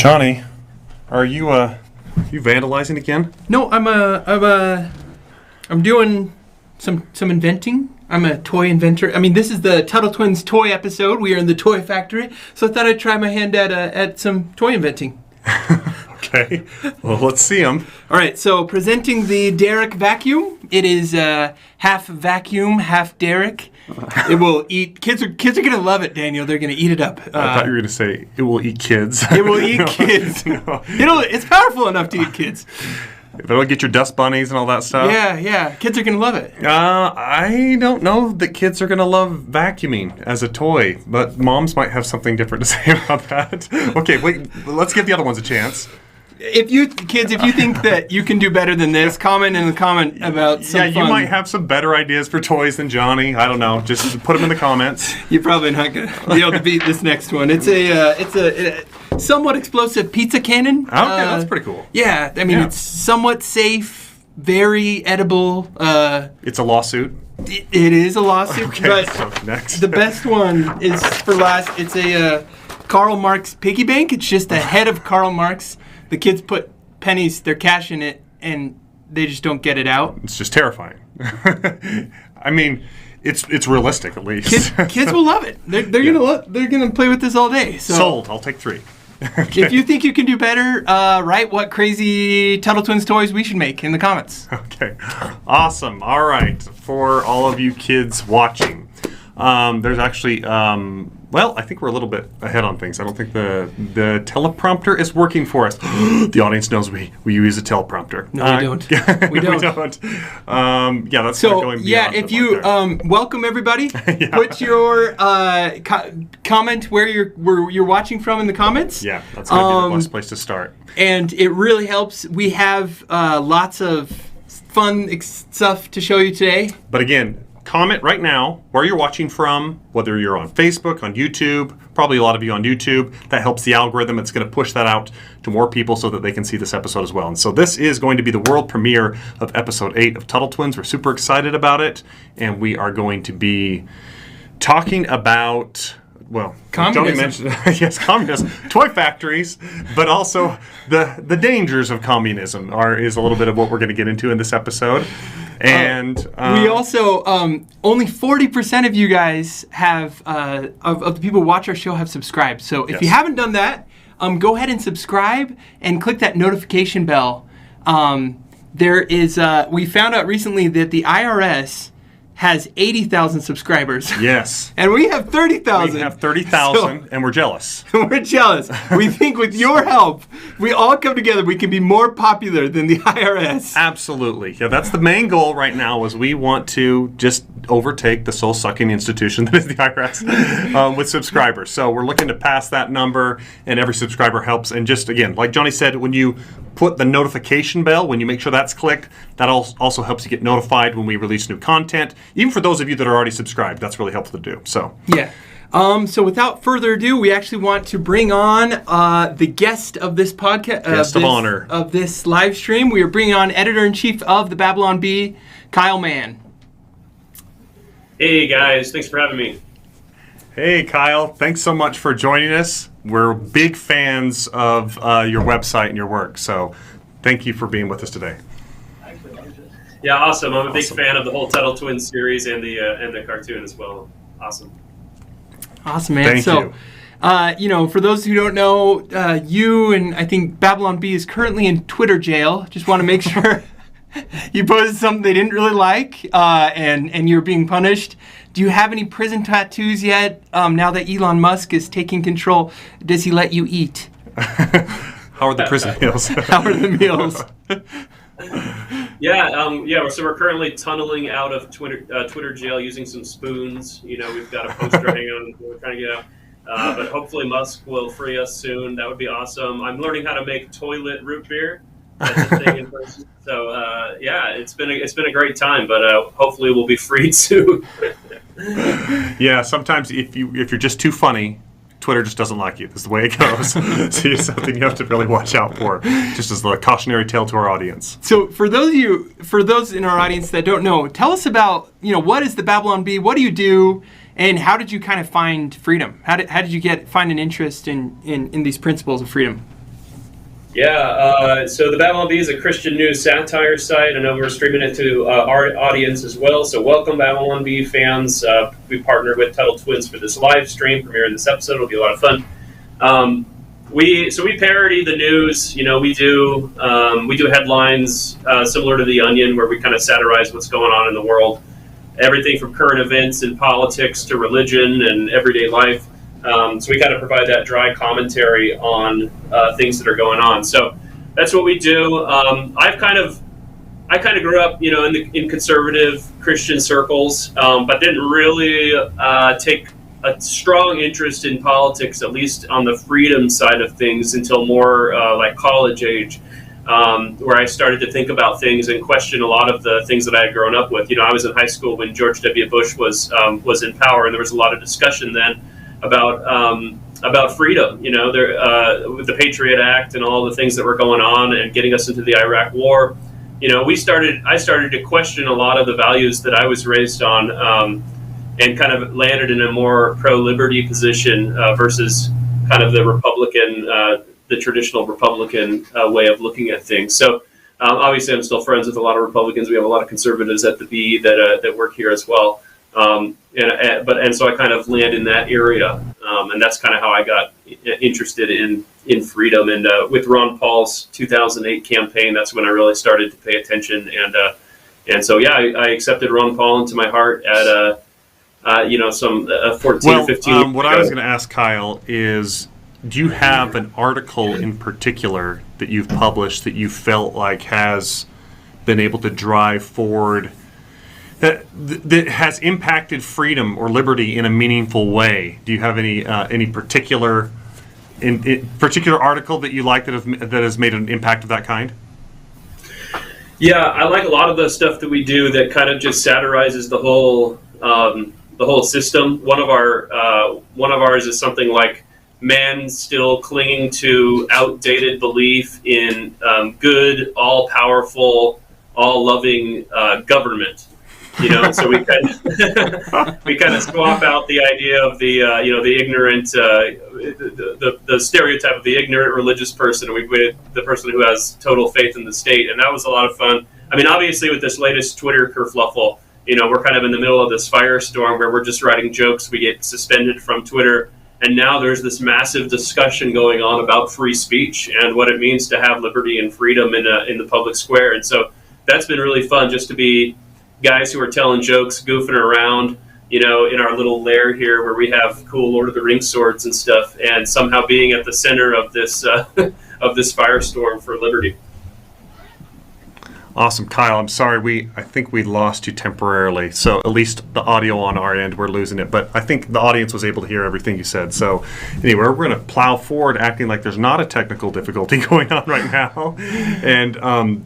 Johnny, are you vandalizing again? No, I'm doing some inventing. I'm a toy inventor. I mean, this is the Tuttle Twins toy episode. We are in the toy factory, so I thought I'd try my hand at some toy inventing. Okay, well, let's see them. All right, so presenting the Derrick vacuum. It is half vacuum, half Derrick. It will eat. Kids are gonna love it, Daniel. They're gonna eat it up. I thought you were gonna say it will eat kids. It will eat kids. No. It's powerful enough to eat kids. If it'll get your dust bunnies and all that stuff. Yeah. Kids are gonna love it. I don't know that kids are gonna love vacuuming as a toy, but moms might have something different to say about that. Okay, wait. Let's give the other ones a chance. If you think that you can do better than this, comment in the comment about some fun. You might have some better ideas for toys than Johnny. I don't know. Just put them in the comments. You're probably not going to be able to beat this next one. It's a somewhat explosive pizza cannon. Okay, that's pretty cool. Yeah, I mean, It's somewhat safe, very edible. It's a lawsuit. It is a lawsuit. Okay, but so next. The best one is for last. It's a Karl Marx piggy bank. It's just a head of Karl Marx. The kids put pennies, their cash in it, and they just don't get it out. It's just terrifying. I mean, it's realistic at least. Kids will love it. They're gonna play with this all day. So sold. I'll take 3. Okay. If you think you can do better, write what crazy Tuttle Twins toys we should make in the comments. Okay, awesome. All right, for all of you kids watching, there's actually. Well, I think we're a little bit ahead on things. I don't think the teleprompter is working for us. The audience knows we use a teleprompter. No, we don't. We don't. That's so. Going Yeah, if you welcome everybody, put your comment where you're watching from in the comments. Yeah, that's going to be the best place to start. And it really helps. We have lots of fun stuff to show you today. But again, comment right now where you're watching from, whether you're on Facebook, on YouTube, probably a lot of you on YouTube. That helps the algorithm. It's going to push that out to more people so that they can see this episode as well. And so this is going to be the world premiere of episode 8 of Tuttle Twins. We're super excited about it. And we are going to be talking about, well, communism. Yes, communism, toy factories, but also the dangers of communism is a little bit of what we're going to get into in this episode. And we also only 40% of you guys have of the people who watch our show have subscribed. So if you haven't done that, go ahead and subscribe and click that notification bell. There is we found out recently that the IRS has 80,000 subscribers. Yes. And we have 30,000. We have 30,000, and we're jealous. We're jealous. We think with your help, we all come together, we can be more popular than the IRS. Absolutely. Yeah, that's the main goal right now is we want to just overtake the soul-sucking institution that is the IRS with subscribers. So we're looking to pass that number, and every subscriber helps. And just, again, like Johnny said, when you put the notification bell, when you make sure that's clicked, that also helps you get notified when we release new content. Even for those of you that are already subscribed, that's really helpful to do. So yeah. So without further ado, we actually want to bring on the guest of this podcast, guest of honor of this live stream. We are bringing on editor-in-chief of the Babylon Bee, Kyle Mann. Hey guys, thanks for having me. Hey Kyle, thanks so much for joining us. We're big fans of your website and your work, so thank you for being with us today. Yeah, awesome. I'm a big fan of the whole Tuttle Twins series and the cartoon as well. Awesome. Awesome, man. Thank you. For those who don't know, you and I think Babylon Bee is currently in Twitter jail. Just want to make sure you posted something they didn't really like, and you're being punished. Do you have any prison tattoos yet? Now that Elon Musk is taking control, does he let you eat? How are the prison meals? How are the meals? So we're currently tunneling out of Twitter jail using some spoons. We've got a poster hanging on. We're trying to get out. But hopefully Musk will free us soon. That would be awesome. I'm learning how to make toilet root beer. That's a thing in person. So it's been a great time. But hopefully we'll be freed soon. Yeah, sometimes if you're just too funny, Twitter just doesn't like you. That's the way it goes. So it's something you have to really watch out for, just as a cautionary tale to our audience. So for those in our audience that don't know, tell us about, what is the Babylon Bee? What do you do? And how did you kind of find freedom? How did you find an interest in these principles of freedom? Yeah, so the Babylon Bee is a Christian news satire site. I know we're streaming it to our audience as well. So welcome, Babylon Bee fans. We partnered with Tuttle Twins for this live stream premiere in this episode. It'll be a lot of fun. We parody the news. You know, we do headlines similar to The Onion, where we kind of satirize what's going on in the world. Everything from current events and politics to religion and everyday life. So we kind of provide that dry commentary on things that are going on. So that's what we do. I kind of grew up, in conservative Christian circles, but didn't really take a strong interest in politics, at least on the freedom side of things, until more like college age, where I started to think about things and question a lot of the things that I had grown up with. I was in high school when George W. Bush was in power, and there was a lot of discussion then about freedom, with the Patriot Act and all the things that were going on and getting us into the Iraq War. I started to question a lot of the values that I was raised on, and kind of landed in a more pro-liberty position versus kind of the traditional Republican way of looking at things. So obviously I'm still friends with a lot of Republicans. We have a lot of conservatives at the Bee that work here as well. And so I kind of land in that area, and that's kind of how I got interested in freedom. And with Ron Paul's 2008 campaign, that's when I really started to pay attention. And so I accepted Ron Paul into my heart at 14 or 15. What I was going to ask Kyle is, do you have an article in particular that you've published that you felt like has been able to drive forward, that has impacted freedom or liberty in a meaningful way? Do you have any particular article that you like that has made an impact of that kind? Yeah, I like a lot of the stuff that we do that kind of just satirizes the whole system. One of ours is something like man still clinging to outdated belief in good, all-powerful, all-loving government. So we kind of swap out the idea of the ignorant, the stereotype of the ignorant religious person, and we put the person who has total faith in the state, and that was a lot of fun. I mean, obviously with this latest Twitter kerfluffle, we're kind of in the middle of this firestorm where we're just writing jokes. We get suspended from Twitter, and now there's this massive discussion going on about free speech and what it means to have liberty and freedom in the public square. And so that's been really fun, just to be guys who are telling jokes, goofing around, in our little lair here where we have cool Lord of the Rings swords and stuff, and somehow being at the center of this of this firestorm for liberty. Awesome, Kyle. I'm sorry, I think we lost you temporarily. So at least the audio on our end, we're losing it. But I think the audience was able to hear everything you said. So anyway, we're going to plow forward, acting like there's not a technical difficulty going on right now. And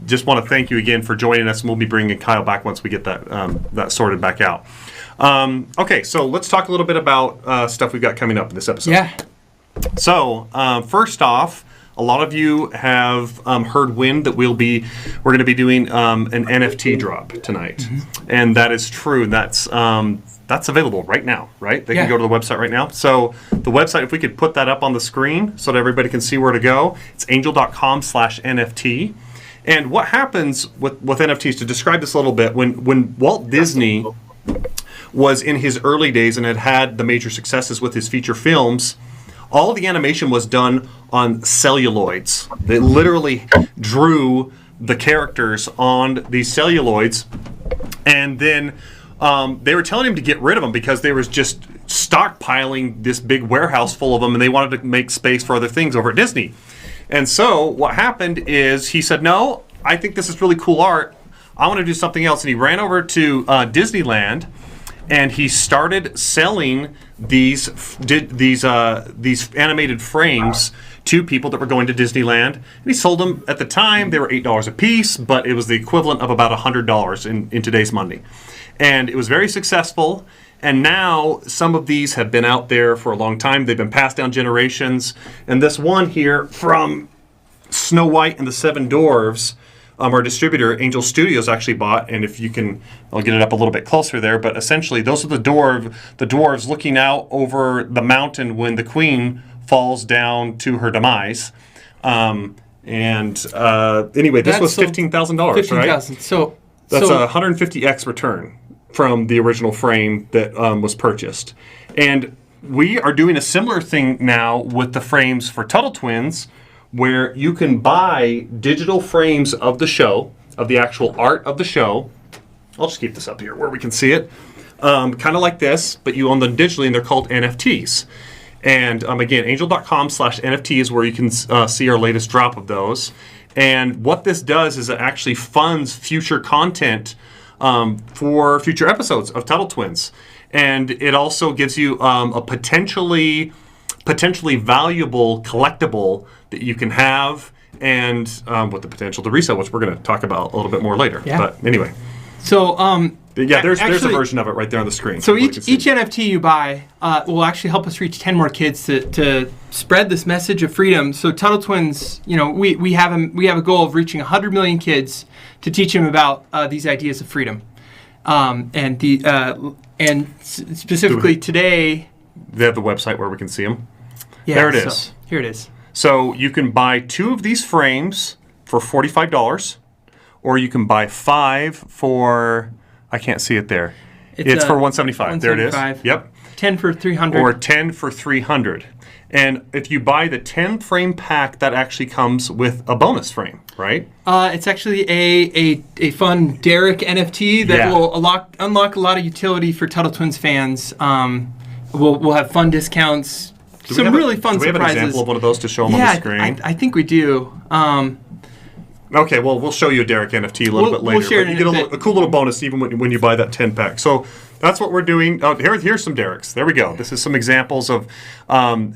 just want to thank you again for joining us. And we'll be bringing Kyle back once we get that sorted back out. Okay, so let's talk a little bit about stuff we've got coming up in this episode. Yeah. So first off, a lot of you have heard wind that we're going to be doing an NFT drop tonight, and that is true. That's available right now, right? They can go to the website right now. So the website, if we could put that up on the screen so that everybody can see where to go, it's angel.com/NFT. And what happens with NFTs, to describe this a little bit, when Walt Disney was in his early days and had the major successes with his feature films, all the animation was done on celluloids. They literally drew the characters on these celluloids, and then they were telling him to get rid of them because they was just stockpiling this big warehouse full of them, and they wanted to make space for other things over at Disney. And so what happened is he said, no, I think this is really cool art. I want to do something else. And he ran over to Disneyland, and he started selling these animated frames to people that were going to Disneyland. And he sold them, at the time, they were $8 a piece, but it was the equivalent of about $100 in today's money. And it was very successful. And now some of these have been out there for a long time. They've been passed down generations. And this one here from Snow White and the Seven Dwarfs, our distributor, Angel Studios, actually bought, and if you can, I'll get it up a little bit closer there, but essentially those are the dwarves looking out over the mountain when the queen falls down to her demise. And And anyway, this was $15,000, right? $15,000. So that's a 150x return from the original frame that was purchased. And we are doing a similar thing now with the frames for Tuttle Twins, where you can buy digital frames of the show, of the actual art of the show. I'll just keep this up here where we can see it. Kind of like this, but you own them digitally, and they're called NFTs. And again, angel.com/NFT is where you can see our latest drop of those. And what this does is it actually funds future content for future episodes of Tuttle Twins. And it also gives you a potentially valuable collectible that you can have, and with the potential to resell, which we're going to talk about a little bit more later. Yeah. But anyway. So there's a version of it right there on the screen. So each NFT you buy will actually help us reach 10 more kids to spread this message of freedom. So Tuttle Twins, we have a goal of reaching 100 million kids to teach them about these ideas of freedom, and specifically today. They have the website where we can see them. Yeah, there it is. So, here it is. So you can buy 2 of these frames for $45, or you can buy 5 for, I can't see it there. It's for $175. There it is. Yep. 10 for $300. Or 10 for $300. And if you buy the 10 frame pack, that actually comes with a bonus frame, right? It's actually a fun Derek NFT that will unlock a lot of utility for Tuttle Twins fans. We'll have fun discounts. Some really fun surprises. Do we have an example of one of those to show them on the screen? I think we do. Okay, well, we'll show you a Derek NFT a little bit later. We'll share it you get a cool little bonus even when you buy that 10 pack. So that's what we're doing. Here's some Dereks. There we go. This is some examples of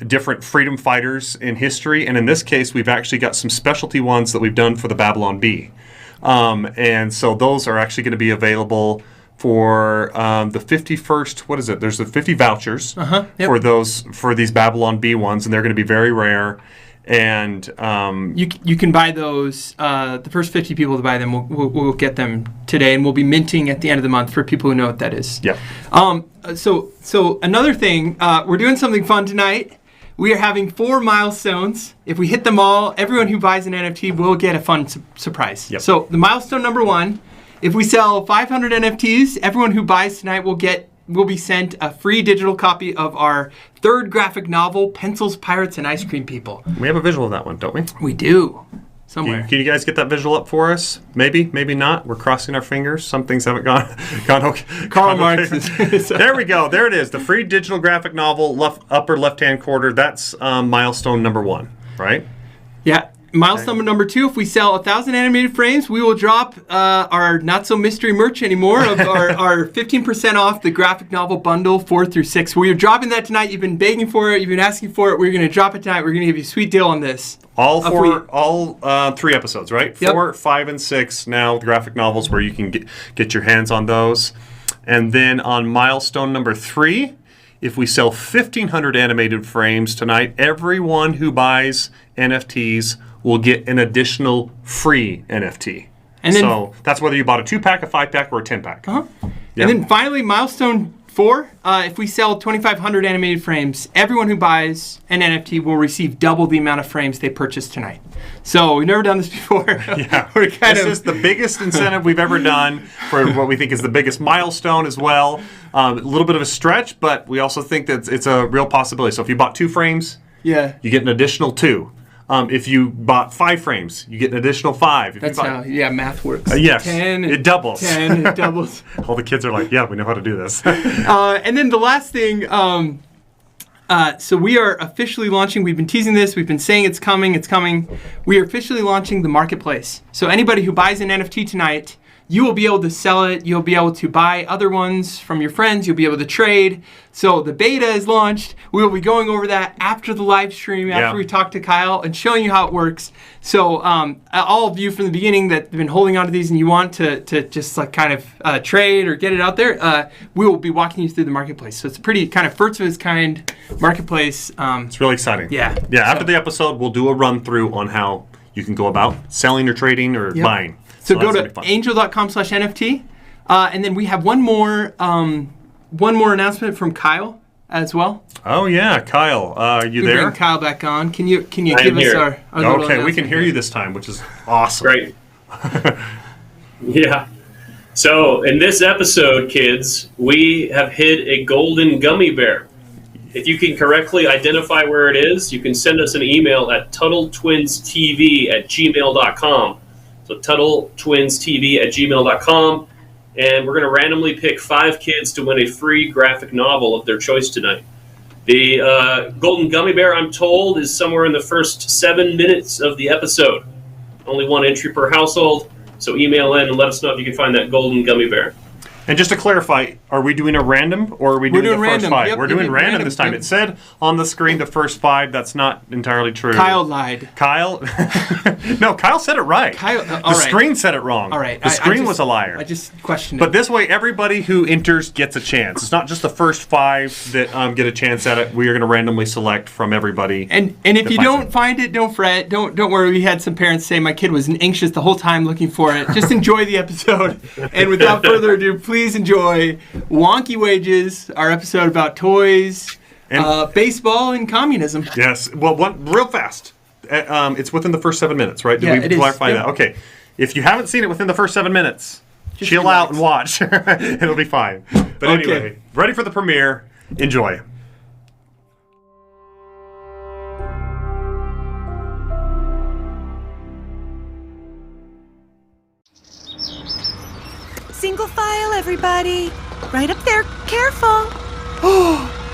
different freedom fighters in history. And in this case, we've actually got some specialty ones that we've done for the Babylon Bee. And so those are actually going to be available for the 51st, what is it? There's the 50 vouchers for these Babylon Bee ones, and they're going to be very rare. And you can buy those. The first 50 people to buy them, we'll get them today, and we'll be minting at the end of the month for people who know what that is. Yeah. So another thing, we're doing something fun tonight. We are having 4 milestones. If we hit them all, everyone who buys an NFT will get a fun surprise. Yep. So the milestone number 1, if we sell 500 NFTs, everyone who buys tonight will be sent a free digital copy of our 3rd graphic novel, Pencils, Pirates, and Ice Cream People. We have a visual of that one, don't we? We do. Somewhere. Can you guys get that visual up for us? Maybe, maybe not. We're crossing our fingers. Some things haven't gone okay. Karl Marx. There we go. There it is. The free digital graphic novel, upper left-hand corner. That's milestone number 1, right? Yeah. Milestone number 2, if we sell 1,000 animated frames, we will drop our not-so-mystery merch anymore of our 15% off the graphic novel bundle 4 through 6. We are dropping that tonight. You've been begging for it. You've been asking for it. We're going to drop it tonight. We're going to give you a sweet deal on this. All 3 episodes, right? Yep. 4, 5, and 6 now, the graphic novels where you can get your hands on those. And then on milestone number 3, if we sell 1,500 animated frames tonight, everyone who buys NFTs will get an additional free NFT. And then, so that's whether you bought a 2-pack, a 5-pack, or a 10-pack. Yep. And then finally, milestone 4, if we sell 2,500 animated frames, everyone who buys an NFT will receive double the amount of frames they purchased tonight. So we've never done this before. Yeah, this is the biggest incentive we've ever done for what we think is the biggest milestone as well. A little bit of a stretch, but we also think that it's a real possibility. So if you bought 2 frames, you get an additional 2. If you bought 5 frames, you get an additional 5. That's how math works. Yes, 10, it doubles. 10, it doubles. All the kids are like, yeah, we know how to do this. And then the last thing, so we are officially launching, we've been teasing this, we've been saying it's coming. We are officially launching the marketplace. So anybody who buys an NFT tonight, you will be able to sell it. You'll be able to buy other ones from your friends. You'll be able to trade. So the beta is launched. We will be going over that after the live stream, after we talk to Kyle and showing you how it works. So all of you from the beginning that have been holding on to these and you want to just like kind of trade or get it out there, we will be walking you through the marketplace. So it's a pretty kind of first of its kind marketplace. It's really exciting. Yeah. After the episode, we'll do a run through on how you can go about selling or trading or buying. So go to angel.com/NFT, and then we have one more announcement from Kyle. as well. Oh yeah, Kyle, you there? Bring Kyle back on. Can you I'm give us here. our little Okay, we can announcement hear here? you this time, which is awesome. Great. Yeah. So in this episode, kids, we have hid a golden gummy bear. If you can correctly identify where it is, you can send us an email at TuttleTwinsTV@gmail.com. So TuttleTwinsTV@gmail.com. And we're going to randomly pick 5 kids to win a free graphic novel of their choice tonight. The golden gummy bear, I'm told, is somewhere in the first 7 minutes of the episode. Only 1 entry per household. So email in and let us know if you can find that golden gummy bear. And just to clarify, are we doing a random or are we doing the first random. 5? Yep, We're doing random random. this time. Yep. It said on the screen the first 5. That's not entirely true. Kyle lied. Kyle? No, Kyle said it right. Kyle, the all right. screen said it wrong. All right. The screen was a liar. I just questioned But it. this way, everybody who enters gets a chance. It's not just the first 5 that get a chance at it. We are going to randomly select from everybody. And if that you finds don't it. find it, don't fret. Don't worry. We had some parents say my kid was anxious the whole time looking for it. Just enjoy the episode. And without further ado, please enjoy Wonky Wages, our episode about toys, And- baseball, and communism. Yes. Well, real fast. It's within the first 7 minutes, right? Did Yeah, we it is. clarify Yep. that? Okay. If you haven't seen it within the first 7 minutes, Just chill relax. out and watch. It'll be fine. But Okay. anyway, ready for the premiere. Enjoy. Single file, everybody. Right up there. Careful.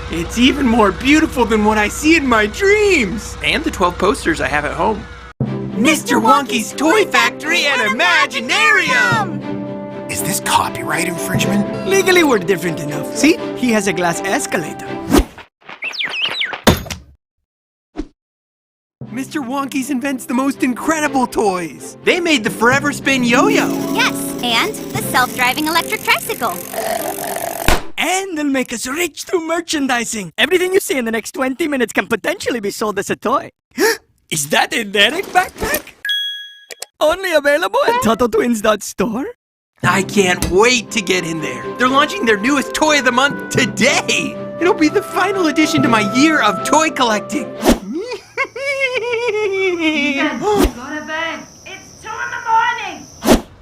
It's even more beautiful than what I see in my dreams. And the 12 posters I have at home. Mr. Wonky's Toy Factory and Imaginarium! Is this copyright infringement? Legally, we're different enough. See? He has a glass escalator. Mr. Wonky's invents the most incredible toys. They made the Forever Spin Yo-Yo. Yes, and the self-driving electric tricycle. And they'll make us rich through merchandising. Everything you see in the next 20 minutes can potentially be sold as a toy. Is that a Derek backpack? Only available at TuttleTwins.store? I can't wait to get in there. They're launching their newest toy of the month today. It'll be the final addition to my year of toy collecting. Go to bed. It's 2 a.m.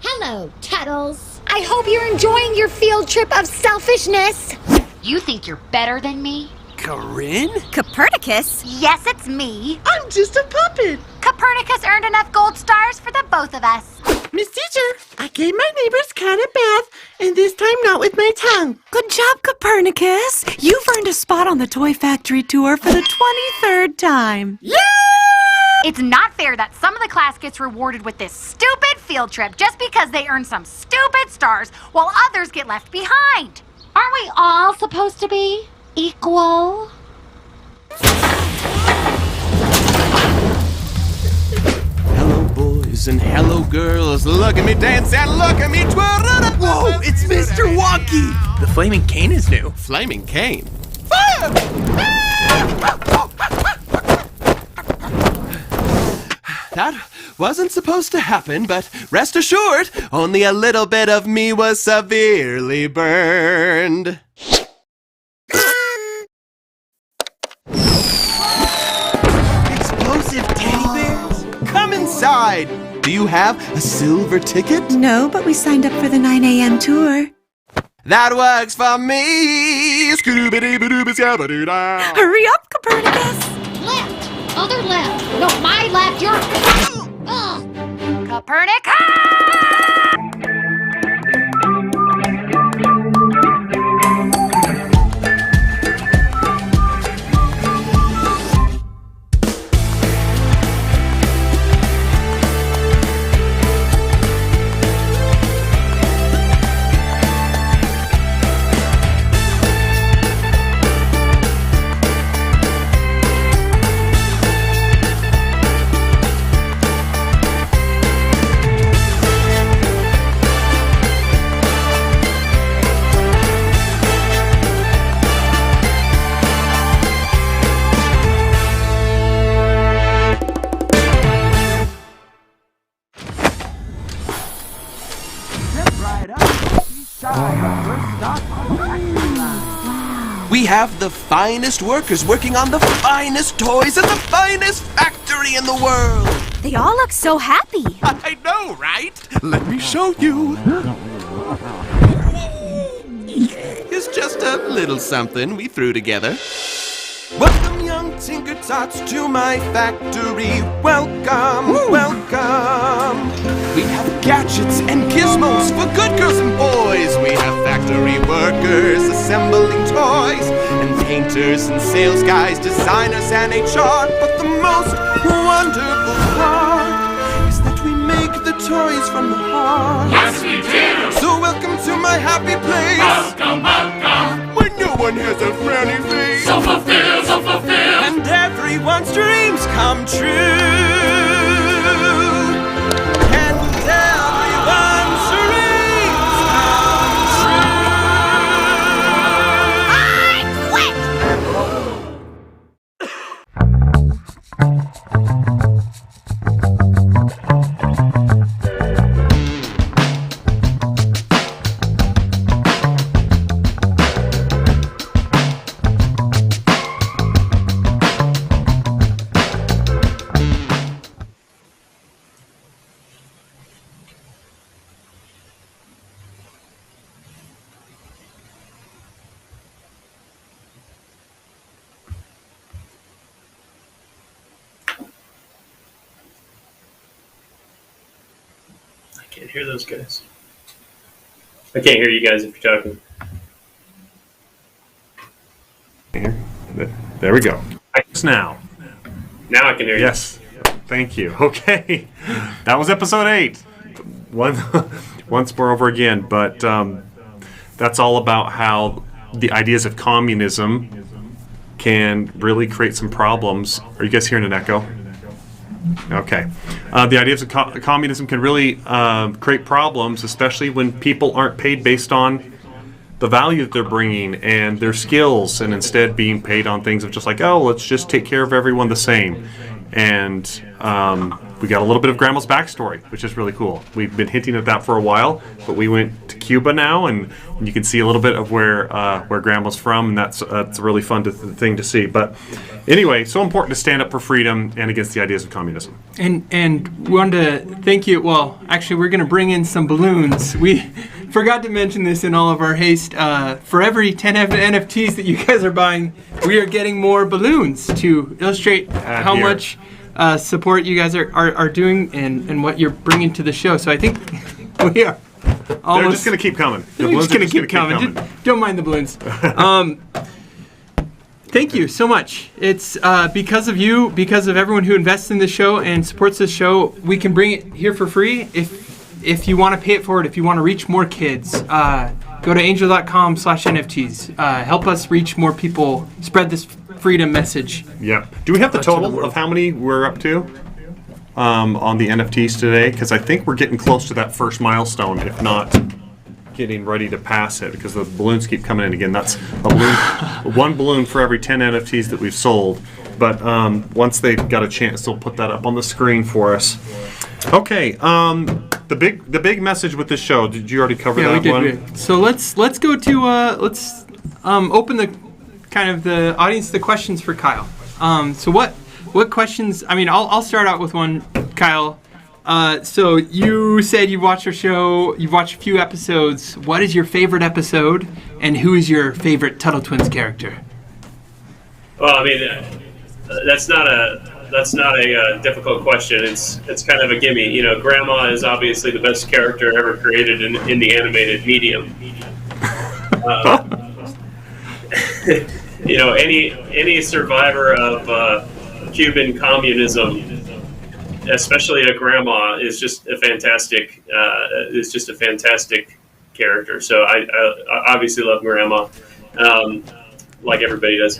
Hello, Tuttles. I hope you're enjoying your field trip of selfishness. You think you're better than me? Corinne? Copernicus? Yes, it's me. I'm just a puppet. Copernicus earned enough gold stars for the both of us. Miss Teacher, I gave my neighbor's cat a bath, and this time not with my tongue. Good job, Copernicus. You've earned a spot on the Toy Factory tour for the 23rd time. Yeah! It's not fair that some of the class gets rewarded with this stupid field trip just because they earn some stupid stars while others get left behind. Aren't we all supposed to be equal? Hello, boys and hello, girls. Look at me dance and look at me twirl. Whoa, it's Mr. Wonky! The flaming cane is new. Flaming cane. That wasn't supposed to happen, but rest assured, only a little bit of me was severely burned. Explosive teddy bears? Come inside! Do you have a silver ticket? No, but we signed up for the 9 a.m. tour. That works for me! Scooby-Doo-Doo-Scabba-Doo-Dah. Hurry up, Copernicus. Left. Other left. No, my left. Your... Copernicus! We have the finest workers working on the finest toys in the finest factory in the world. They all look so happy. I know, right? Let me show you. It's just a little something we threw together. Welcome, young tinker tots, to my factory. Welcome, welcome. We have gadgets and gizmos for good girls and boys. We have factory workers assembling toys, and painters and sales guys, designers and HR. But the most wonderful part is that we make the toys from the heart. Yes, we do. So welcome to my happy place. Welcome, welcome. Where no one has a frowny face. So fulfilled, so fulfilled. And everyone's dreams come true. And everyone's dreams come I can't hear those guys. I can't hear you guys if you're talking. There we go. Now I can hear you. Yes. Thank you. Okay. That was episode 8. Once more over again. But that's all about how the ideas of communism can really create some problems. Are you guys hearing an echo? Okay. The ideas of communism can really create problems, especially when people aren't paid based on the value that they're bringing and their skills, and instead being paid on things of just like, oh, let's just take care of everyone the same. And we got a little bit of Grandma's backstory, which is really cool. We've been hinting at that for a while, but we went to Cuba now, and you can see a little bit of where Grandma's from, and that's a really fun thing to see. But anyway, so important to stand up for freedom and against the ideas of communism. And we wanted to thank you. Well, actually, we're going to bring in some balloons. We forgot to mention this in all of our haste. For every 10 NFTs that you guys are buying, we are getting more balloons to illustrate how much support you guys are doing and what you're bringing to the show. So I think we are almost... They're just going to keep coming. They're just going to keep coming. Don't mind the balloons. Thank you so much. It's because of you, because of everyone who invests in the show and supports this show, we can bring it here for free. If you want to pay it forward, if you want to reach more kids, go to angel.com/NFTs. Help us reach more people, spread this freedom message. Yeah. Do we have the total of how many we're up to on the NFTs today? Because I think we're getting close to that first milestone, if not getting ready to pass it, because the balloons keep coming in again. That's a balloon, one balloon for every 10 NFTs that we've sold. But once they've got a chance, they'll put that up on the screen for us. Okay. The big message with this show. Did you already cover that one? Yeah, we did. So let's go to let's open the kind of the audience the questions for Kyle. So what questions? I mean, I'll start out with one, Kyle. So you said you watched our show. You've watched a few episodes. What is your favorite episode, and who is your favorite Tuttle Twins character? Well, I mean, that's not a difficult question. It's kind of a gimme. You know, Grandma is obviously the best character ever created in the animated medium. You know, any survivor of Cuban communism, especially a Grandma, is just a fantastic character. So I obviously love Grandma, like everybody does.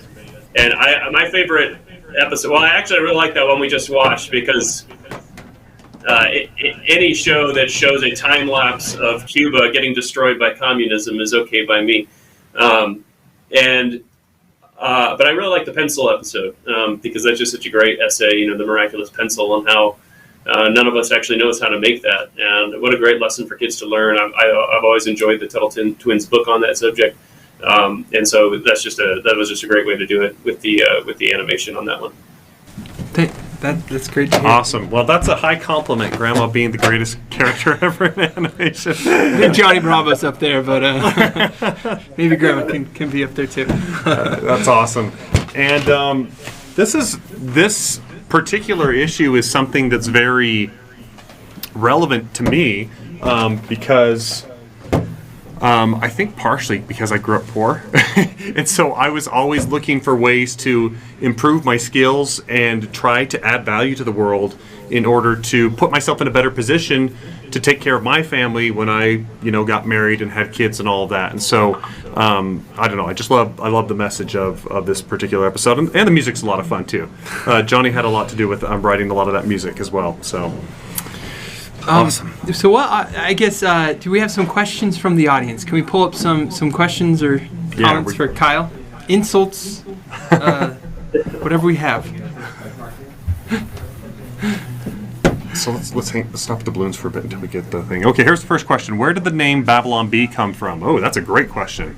And my favorite episode. Well, I really like that one we just watched, because any show that shows a time lapse of Cuba getting destroyed by communism is okay by me. But I really like the pencil episode, because that's just such a great essay. You know, the miraculous pencil, and how none of us actually knows how to make that. And what a great lesson for kids to learn. I've always enjoyed the Tuttle Twins book on that subject. And so that was just a great way to do it with the animation on that one. That's great to hear. Awesome. Well, that's a high compliment, Grandma being the greatest character ever in animation. I think Johnny Bravo's up there, but maybe Grandma can be up there too. That's awesome. And this particular issue is something that's very relevant to me because I think partially because I grew up poor. And so I was always looking for ways to improve my skills and try to add value to the world in order to put myself in a better position to take care of my family when I, got married and had kids and all of that. And so, I don't know, I love the message of this particular episode. And the music's a lot of fun, too. Johnny had a lot to do with writing a lot of that music as well, so... Awesome. So I guess, do we have some questions from the audience? Can we pull up some questions or comments for Kyle? Insults, whatever we have. So let's stop the balloons for a bit until we get the thing. Okay, here's the first question. Where did the name Babylon Bee come from? Oh, that's a great question.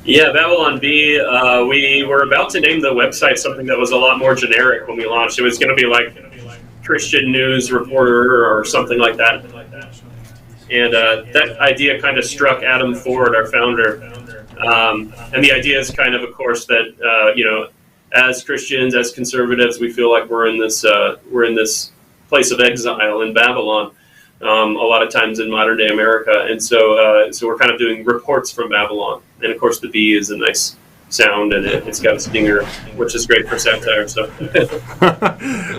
Yeah, Babylon Bee, we were about to name the website something that was a lot more generic when we launched. It was going to be like Christian News Reporter or something like that. And that idea kind of struck Adam Ford, our founder. And the idea is kind of course, that, as Christians, as conservatives, we feel like we're in this place of exile in Babylon, a lot of times in modern day America. And so we're kind of doing reports from Babylon. And of course, the bee is a nice sound, and it's got a stinger, which is great for satire. So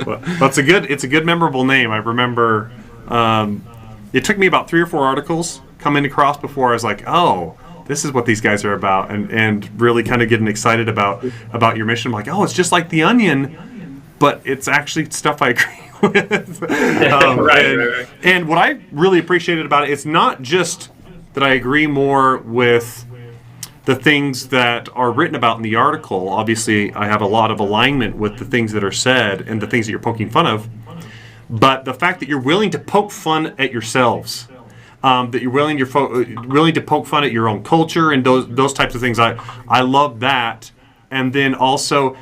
well, it's a good memorable name. I remember it took me about 3 or 4 articles coming across before I was like, oh, this is what these guys are about, and really kind of getting excited about your mission. I'm like, oh, it's just like The Onion, but it's actually stuff I agree with. Right. And what I really appreciated about it, it's not just that I agree more with the things that are written about in the article. Obviously, I have a lot of alignment with the things that are said and the things that you're poking fun of. But the fact that you're willing to poke fun at yourselves, that you're willing to poke fun at your own culture and those types of things, I love that. And then also,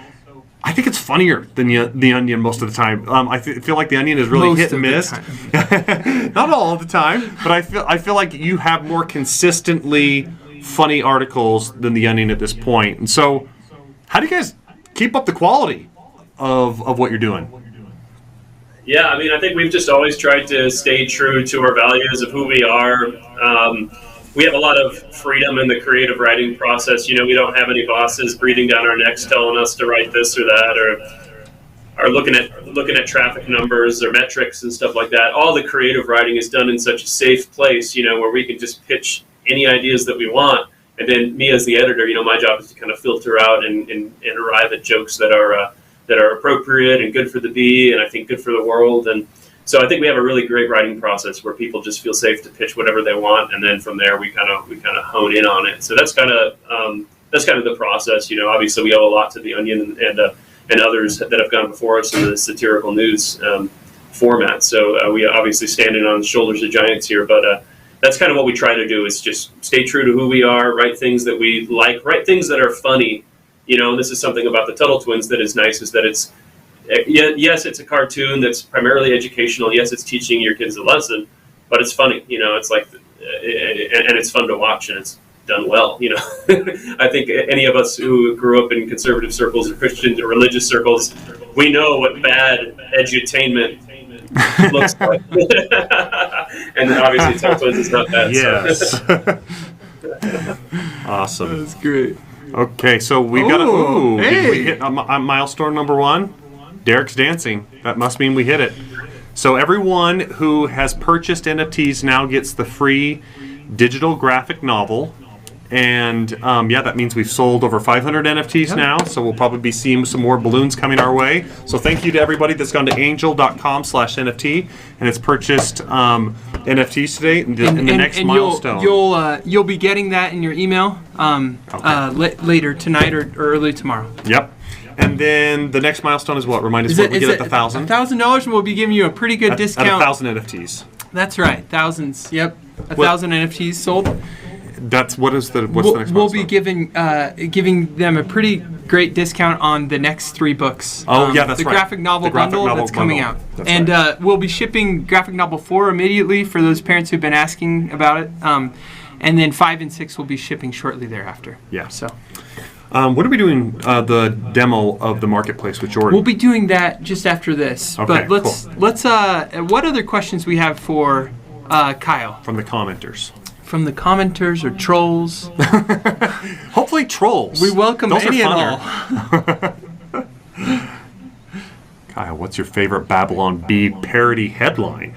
I think it's funnier than the Onion most of the time. I feel like The Onion is really hit and miss. Not all of the time, but I feel like you have more consistently funny articles than The Onion at this point. And so, how do you guys keep up the quality of what you're doing? Yeah, I mean, I think we've just always tried to stay true to our values of who we are. We have a lot of freedom in the creative writing process. We don't have any bosses breathing down our necks telling us to write this or that, or looking at traffic numbers or metrics and stuff like that. All the creative writing is done in such a safe place, where we can just pitch any ideas that we want, and then me as the editor, my job is to kind of filter out and arrive at jokes that are appropriate and good for the bee, and I think good for the world. And so I think we have a really great writing process where people just feel safe to pitch whatever they want, and then from there we kind of hone in on it. So that's kind of the process. Obviously we owe a lot to The Onion and others that have gone before us in the satirical news format. So we obviously standing on the shoulders of giants here, but that's kind of what we try to do, is just stay true to who we are, write things that we like, write things that are funny. This is something about the Tuttle Twins that is nice, is that it's, yes, it's a cartoon that's primarily educational. Yes, it's teaching your kids a lesson, but it's funny. It's like, and it's fun to watch, and it's done well. I think any of us who grew up in conservative circles or Christian or religious circles, we know what bad edutainment looks like. And then obviously Tuttle Twins is not that. Yes. So. Awesome. That's great. Okay, so we got did we hit milestone number 1? Derek's dancing. That must mean we hit it. So everyone who has purchased NFTs now gets the free digital graphic novel. And that means we've sold over 500 NFTs now, so we'll probably be seeing some more balloons coming our way. So thank you to everybody that's gone to angel.com/NFT and it's purchased NFTs today in the next milestone. You'll be getting that in your email later tonight or early tomorrow. Yep. And then the next milestone is what? Remind us what we get at the 1,000? $1,000, and we'll be giving you a pretty good discount. At 1,000 NFTs. That's right. Thousands. Yep. 1,000 NFTs sold. That's what's the next milestone? We'll be giving them a pretty great discount on the next 3 books. Oh, yeah, that's the right. graphic novel The graphic bundle novel that's coming bundle. out. That's and right. we'll be shipping graphic novel 4 immediately for those parents who've been asking about it. And then 5 and 6 will be shipping shortly thereafter. Yeah. So. When are we doing the demo of the marketplace with Jordan? We'll be doing that just after this. Okay, but let's what other questions we have for Kyle? From the commenters. From the commenters or trolls? Hopefully trolls. We welcome Those any and are all. Kyle, what's your favorite Babylon Bee parody headline?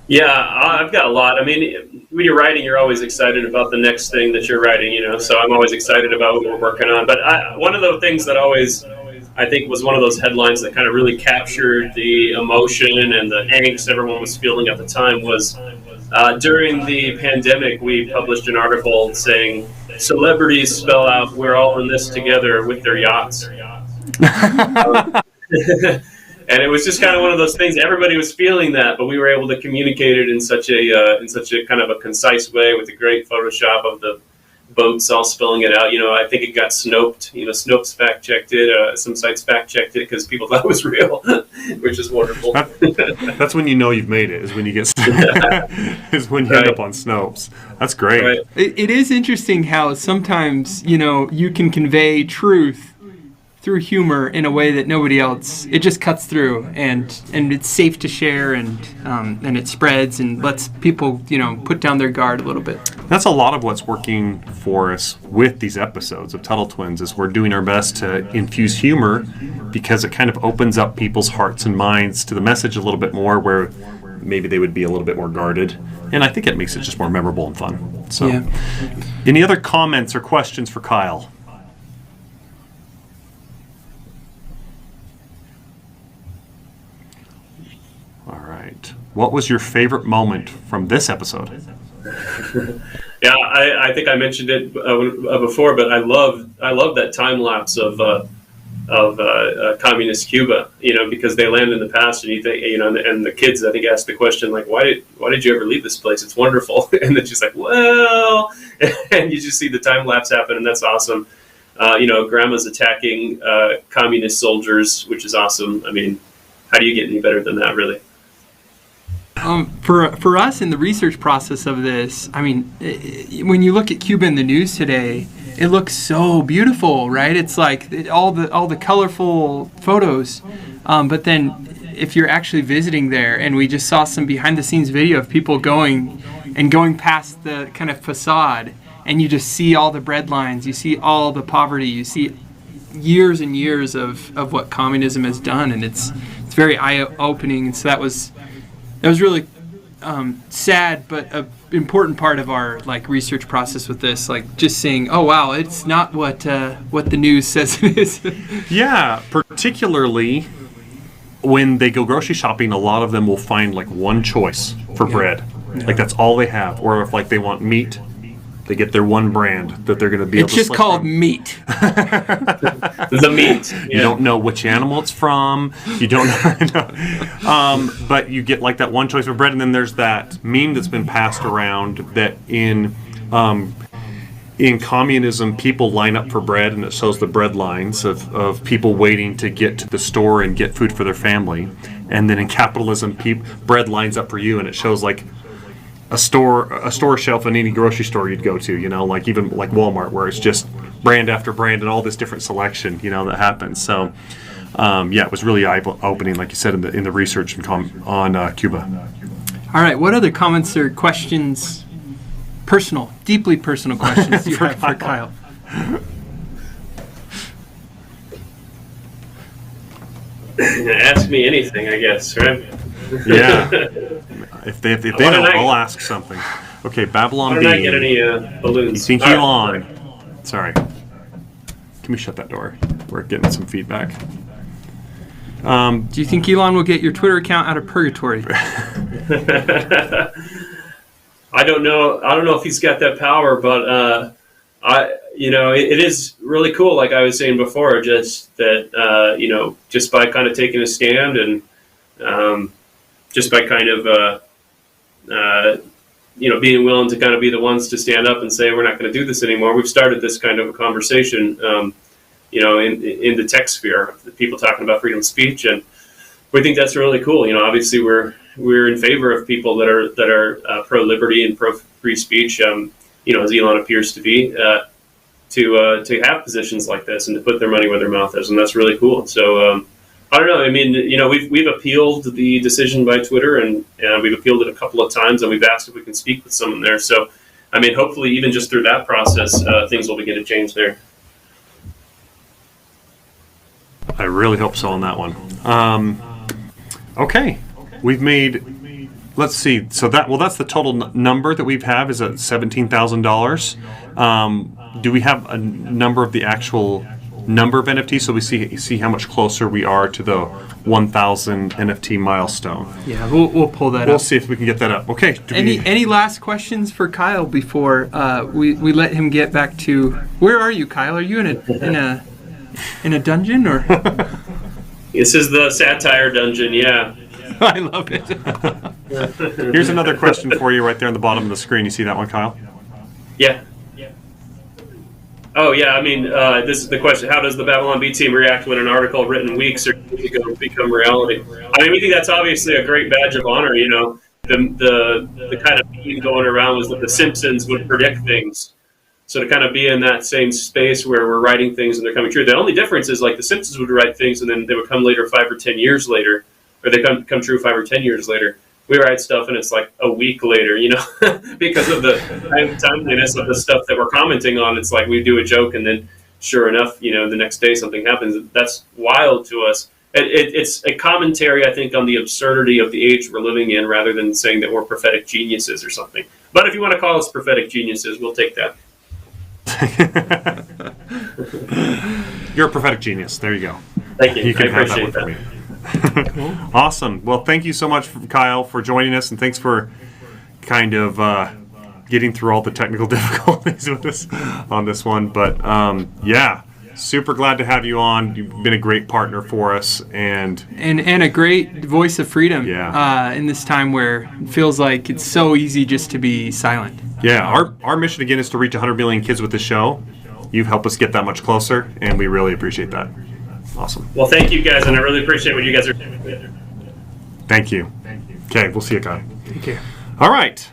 Yeah, I've got a lot. I mean, when you're writing, you're always excited about the next thing that you're writing, you know, so I'm always excited about what we're working on. But one of the things that always, I think, was one of those headlines that kind of really captured the emotion and the angst everyone was feeling at the time was during the pandemic, we published an article saying, celebrities spell out, we're all in this together with their yachts. And it was just kind of one of those things. Everybody was feeling that, but we were able to communicate it in such a kind of a concise way with a great Photoshop of the boats all spelling it out. You know, I think it got Snoped. You know, Snopes fact checked it. Some sites fact checked it because people thought it was real, which is wonderful. That's when you know you've made it. Is when you get is when you end up on Snopes. That's great. Right. It is interesting how sometimes you can convey truth through humor in a way that nobody else. It just cuts through, and it's safe to share, and it spreads and lets people put down their guard a little bit. That's a lot of what's working for us with these episodes of Tuttle Twins. Is we're doing our best to infuse humor because it kind of opens up people's hearts and minds to the message a little bit more, where maybe they would be a little bit more guarded. And I think it makes it just more memorable and fun. So, yeah. Any other comments or questions for Kyle? What was your favorite moment from this episode? Yeah, I think I mentioned it before, but I love that time lapse of communist Cuba. You know, because they land in the past, and you think, and the kids I think ask the question like, why did you ever leave this place? It's wonderful, and then she's like, well, and you just see the time lapse happen, and that's awesome. Grandma's attacking communist soldiers, which is awesome. I mean, how do you get any better than that, really? For us in the research process of this, I mean, when you look at Cuba in the news today, it looks so beautiful, right? It's like all the colorful photos, but then if you're actually visiting there, and we just saw some behind-the-scenes video of people going past the kind of facade, and you just see all the bread lines, you see all the poverty, you see years and years of what communism has done, and it's very eye-opening. And so that was really sad, but an important part of our research process with this, just saying, oh wow, it's not what the news says it is. Yeah, particularly when they go grocery shopping, a lot of them will find one choice for bread. Yeah. That's all they have. Or if they want meat, they get their one brand that they're going to be able to select. It's just called meat. The meat. Yeah. You don't know which animal it's from. You don't know. But you get that one choice of bread, and then there's that meme that's been passed around that in communism, people line up for bread, and it shows the bread lines of people waiting to get to the store and get food for their family. And then in capitalism, bread lines up for you, and it shows a store shelf in any grocery store you'd go to, even Walmart, where it's just brand after brand and all this different selection, that happens. So, it was really eye-opening, like you said, in the research on Cuba. All right, what other comments or questions, deeply personal questions do you have for Kyle? Ask me anything, I guess, right? Yeah. If they don't, I'll ask something. Okay, Babylon Bee. Why don't I get any balloons? You think Elon? Sorry. Can we shut that door? We're getting some feedback. Do you think Elon will get your Twitter account out of purgatory? I don't know. I don't know if he's got that power, but it is really cool. Like I was saying before, just that just by kind of taking a stand and just by kind of being willing to kind of be the ones to stand up and say we're not going to do this anymore. We've started this kind of a conversation, in the tech sphere, people talking about freedom of speech, and we think that's really cool. Obviously we're in favor of people that are pro liberty and pro free speech. As Elon appears to be, to have positions like this and to put their money where their mouth is, and that's really cool. So I don't know. I mean, we've appealed the decision by Twitter, and we've appealed it a couple of times, and we've asked if we can speak with someone there. So, I mean, hopefully, even just through that process, things will begin to change there. I really hope so on that one. Okay, we've made. Let's see. So that's the total number that we've have is at $17,000. Do we have a number of the actual number of NFTs so we see how much closer we are to the 1,000 NFT milestone? Yeah, we'll pull that up. We'll see if we can get that up. Okay. Any last questions for Kyle before we let him get back to? Where are you, Kyle? Are you in a dungeon or? This is the satire dungeon. Yeah. I love it. Here's another question for you right there on the bottom of the screen. You see that one, Kyle? Yeah. Oh, yeah. I mean, this is the question. How does the Babylon B team react when an article written weeks or years ago become reality? I mean, we think that's obviously a great badge of honor. The kind of meme going around was that the Simpsons would predict things. So to kind of be in that same space where we're writing things and they're coming true. The only difference is like the Simpsons would write things and then they would come later 5 or 10 years later, or they come true 5 or 10 years later. We write stuff and it's like a week later, because of the timeliness of the stuff that we're commenting on. It's like we do a joke and then sure enough, the next day something happens. That's wild to us. It's a commentary, I think, on the absurdity of the age we're living in rather than saying that we're prophetic geniuses or something. But if you want to call us prophetic geniuses, we'll take that. You're a prophetic genius. There you go. Thank you. You can I have that one appreciate for me. Awesome. Well, thank you so much, Kyle, for joining us, and thanks for kind of getting through all the technical difficulties with us on this one. But yeah, super glad to have you on. You've been a great partner for us, and a great voice of freedom. Yeah. In this time where it feels like it's so easy just to be silent. Yeah. Our mission again is to reach 100 million kids with the show. You've helped us get that much closer, and we really appreciate that. Awesome. Well, thank you guys, and I really appreciate what you guys are doing. Thank you. Okay, we'll see you, Kyle. Take care. All right.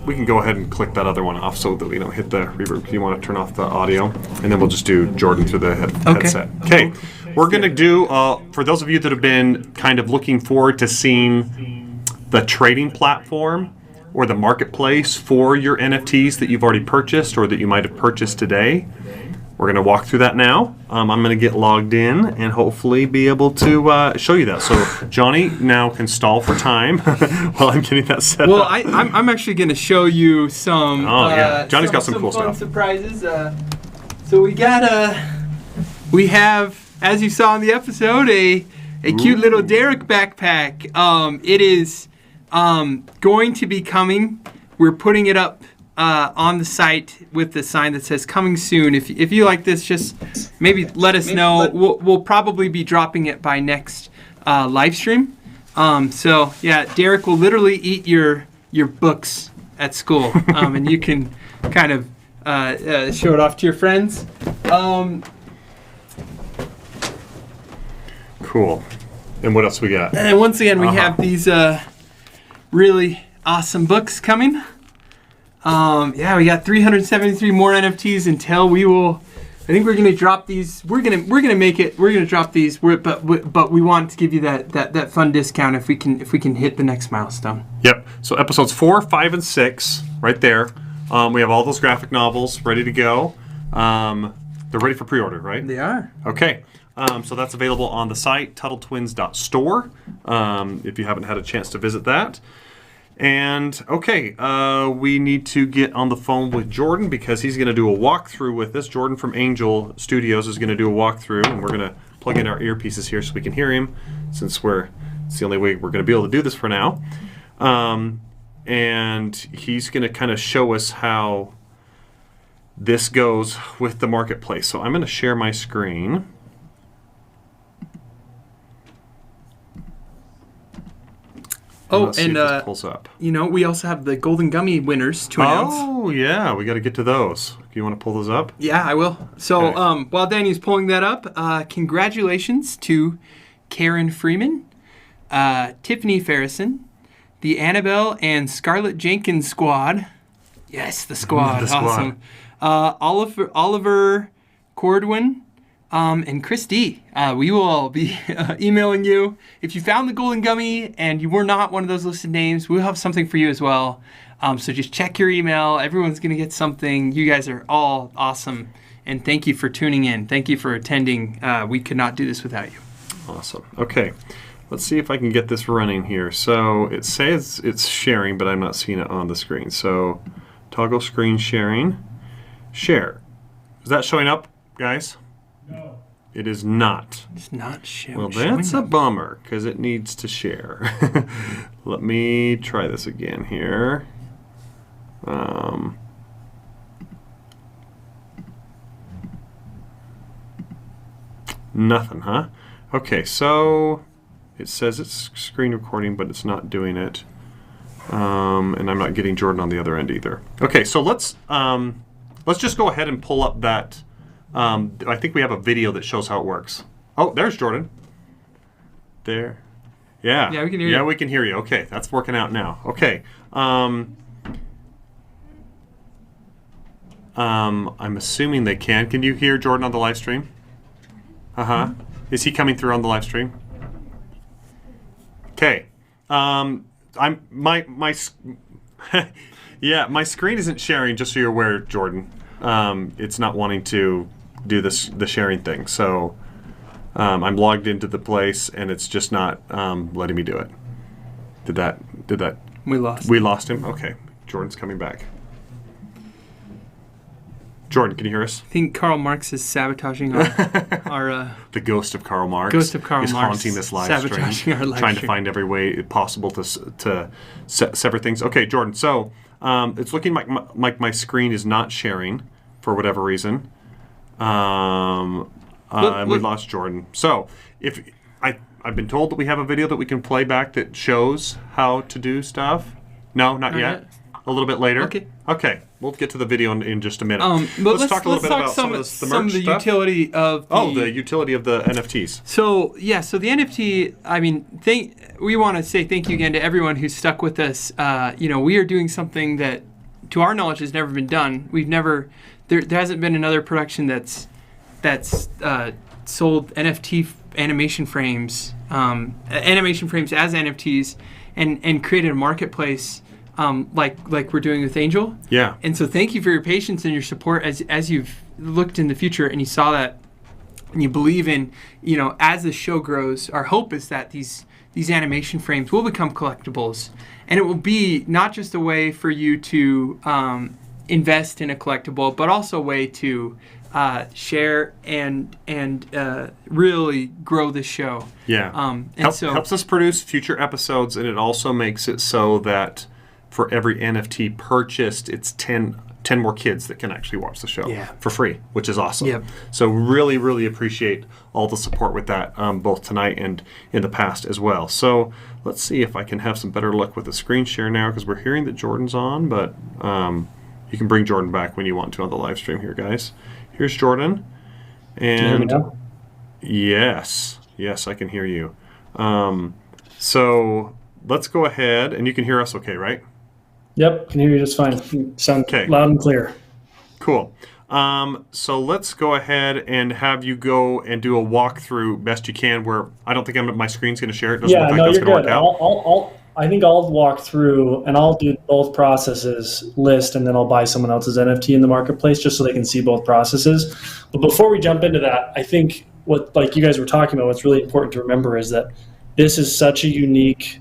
We can go ahead and click that other one off so that we don't hit the reverb. If you want to turn off the audio, and then we'll just do Jordan through the headset. Okay. We're going to do, for those of you that have been kind of looking forward to seeing the trading platform or the marketplace for your NFTs that you've already purchased or that you might have purchased today, we're going to walk through that now. I'm going to get logged in and hopefully be able to show you that. So Johnny now can stall for time while I'm getting that set up. Well, I'm actually going to show you some. Oh yeah, Johnny's got some cool fun stuff. Surprises. So we have, as you saw in the episode, a cute little Derek backpack. It is going to be coming. We're putting it up on the site with the sign that says coming soon. If you like this, just maybe let us know. We'll probably be dropping it by next live stream. So yeah, Derek will literally eat your books at school, and you can kind of show it off to your friends. Cool. And what else we got? And once again, we have these really awesome books coming. Yeah, we got 373 more NFTs until we will. I think we're gonna drop these. We're gonna make it. We're gonna drop these. But we want to give you that fun discount if we can hit the next milestone. Yep. So episodes 4, 5, and 6, right there. We have all those graphic novels ready to go. They're ready for pre-order, right? They are. Okay. So that's available on the site TuttleTwins.store. If you haven't had a chance to visit that. And, okay, we need to get on the phone with Jordan because he's going to do a walkthrough with us. Jordan from Angel Studios is going to do a walkthrough, and we're going to plug in our earpieces here so we can hear him, since it's the only way we're going to be able to do this for now. And he's going to kind of show us how this goes with the marketplace. So I'm going to share my screen. Oh, Let's see and if this pulls up. we also have the Golden Gummy winners to announce. Oh, yeah, we got to get to those. Do you want to pull those up? Yeah, I will. So Okay. while Danny's pulling that up, congratulations to Karen Freeman, Tiffany Farrison, the Annabelle and Scarlett Jenkins squad. Yes, the squad. The squad. Awesome. Oliver Cordwin, and Chris D. We will be emailing you. If you found the Golden Gummy and you were not one of those listed names, we'll have something for you as well. So just check your email. Everyone's going to get something. You guys are all awesome. And thank you for tuning in. Thank you for attending. We could not do this without you. Awesome. Okay. Let's see if I can get this running here. So it says it's sharing, but I'm not seeing it on the screen. So toggle screen sharing. Share. Is that showing up, guys? No. It is not. It's not showing. Well, that's a bummer because it needs to share. Let me try this again here. Nothing, huh? Okay, so it says it's screen recording, but it's not doing it. And I'm not getting Jordan on the other end either. Okay, so let's just go ahead and pull up that. I think we have a video that shows how it works. Oh, there's Jordan. There. Yeah. Yeah, we can hear you. Yeah, we can hear you. Okay, that's working out now. Okay. I'm assuming they can. Can you hear Jordan on the live stream? Uh-huh. Is he coming through on the live stream? Okay. Yeah, my screen isn't sharing, just so you're aware, Jordan. It's not wanting to do the sharing thing. So I'm logged into the place and it's just not letting me do it. Did that We lost. We lost him? Okay. Jordan's coming back. Jordan, can you hear us? I think Karl Marx is sabotaging our the ghost of Karl Marx. Ghost of Karl is Marx haunting this live sabotaging stream, our live trying stream. to find every way possible to sever things. Okay, Jordan. So it's looking like my screen is not sharing for whatever reason. And we lost Jordan. So if I've been told that we have a video that we can play back that shows how to do stuff. No, not yet. A little bit later. Okay. Okay. We'll get to the video in just a minute. But let's talk a little bit about some of the merch stuff. utility of the utility of the NFTs. So the NFT. I mean, we want to say thank you again to everyone who's stuck with us. We are doing something that, to our knowledge, has never been done. We've never. There hasn't been another production that's sold NFT animation frames as NFTs, and created a marketplace. Like we're doing with Angel. Yeah. And so thank you for your patience and your support as you've looked in the future and you saw that and you believe in, as the show grows, our hope is that these animation frames will become collectibles. And it will be not just a way for you to invest in a collectible, but also a way to share and really grow the show. Yeah. Helps us produce future episodes, and it also makes it so that for every NFT purchased, it's 10 more kids that can actually watch the show for free, which is awesome. Yep. So really, really appreciate all the support with that, both tonight and in the past as well. So let's see if I can have some better luck with the screen share now, because we're hearing that Jordan's on, but you can bring Jordan back when you want to on the live stream here, guys. Here's Jordan. And yes, I can hear you. So let's go ahead, and you can hear us okay, right? Yep, can hear you just fine. Sound loud and clear. Cool. So let's go ahead and have you go and do a walkthrough best you can, where I don't think my screen's going to share. It doesn't look like that's going to work out. I think I'll walk through and I'll do both processes list, and then I'll buy someone else's NFT in the marketplace just so they can see both processes. But before we jump into that, I think like you guys were talking about, what's really important to remember is that this is such a unique